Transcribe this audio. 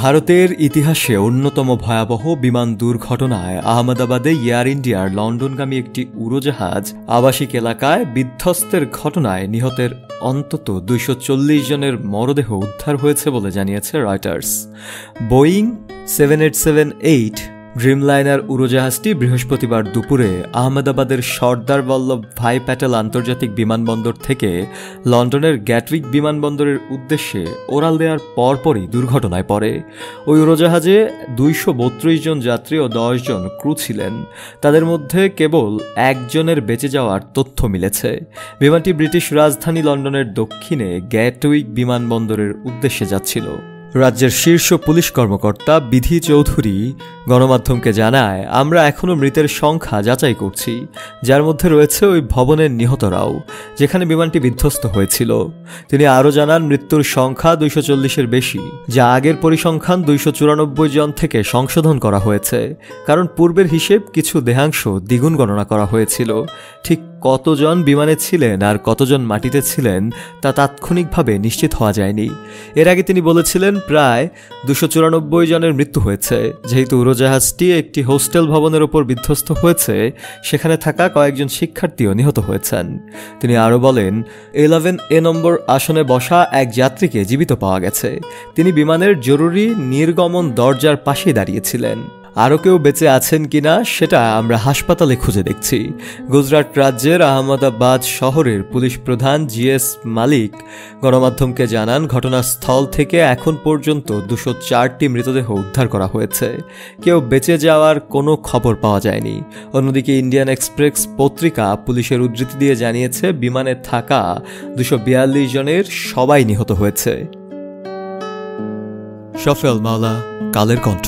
ভারতের ইতিহাসে অন্যতম ভয়াবহ বিমান দুর্ঘটনায় আহমেদাবাদে এয়ার ইন্ডিয়ার লন্ডনগামী একটি উড়োজাহাজ আবাসিক এলাকায় বিধ্বস্তের ঘটনায় নিহতের অন্তত 240 জনের মরদেহ উদ্ধার হয়েছে বলে জানিয়েছে রয়টার্স। বোয়িং 7878 ড্রিমলাইনার উড়োজাহাজটি বৃহস্পতিবার দুপুরে আহমেদাবাদের সর্দার বল্লভ ভাই প্যাটেল আন্তর্জাতিক বিমানবন্দর থেকে লন্ডনের গ্যাটউইক বিমানবন্দরের উদ্দেশ্যে ওড়াল দেওয়ার পরপরই দুর্ঘটনায় পড়ে। ওই উড়োজাহাজে 232 জন যাত্রী ও 10 জন ক্রু ছিলেন। তাদের মধ্যে কেবল একজনের বেঁচে যাওয়ার তথ্য মিলেছে। বিমানটি ব্রিটিশ রাজধানী লন্ডনের দক্ষিণে গ্যাটউইক বিমানবন্দরের উদ্দেশ্যে যাচ্ছিল। রাজ্যের শীর্ষ পুলিশ কর্মকর্তা বিধি চৌধুরী গণমাধ্যমকে জানায়, আমরা এখনও মৃতের সংখ্যা যাচাই করছি, যার মধ্যে রয়েছে ওই ভবনের নিহতরাও, যেখানে বিমানটি বিধ্বস্ত হয়েছিল। তিনি আরও জানান, মৃত্যুর সংখ্যা 240-এর বেশি, যা আগের পরিসংখ্যান 294 জন থেকে সংশোধন করা হয়েছে, কারণ পূর্বের হিসেব কিছু দেহাংশ দ্বিগুণ গণনা করা হয়েছিল। ঠিক কতজন বিমানে ছিলেন আর কতজন মাটিতে ছিলেন তা তাৎক্ষণিকভাবে নিশ্চিত হওয়া যায়নি। এর আগে তিনি বলেছিলেন প্রায় 294 জনের মৃত্যু হয়েছে। যেহেতু উড়োজাহাজটি একটি হোস্টেল ভবনের ওপর বিধ্বস্ত হয়েছে, সেখানে থাকা কয়েকজন শিক্ষার্থীও নিহত হয়েছেন। তিনি আরও বলেন, 11A নম্বর আসনে বসা এক যাত্রীকে জীবিত পাওয়া গেছে। তিনি বিমানের জরুরি নির্গমন দরজার পাশেই দাঁড়িয়েছিলেন। আরও কেউ বেঁচে আছেন কিনা সেটা আমরা হাসপাতালে খুঁজে দেখছি। গুজরাট রাজ্যের আহমেদাবাদ শহরের পুলিশ প্রধান GS মালিক গণমাধ্যমকে জানান, ঘটনাস্থল থেকে এখন পর্যন্ত 204টি মৃতদেহ উদ্ধার করা হয়েছে। কেউ বেঁচে যাওয়ার কোনো খবর পাওয়া যায়নি। অন্যদিকে ইন্ডিয়ান এক্সপ্রেস পত্রিকা পুলিশের উদ্ধৃতি দিয়ে জানিয়েছে, বিমানে থাকা 242 জনের সবাই নিহত হয়েছে। শফেল মাওলা, কালের কণ্ঠ।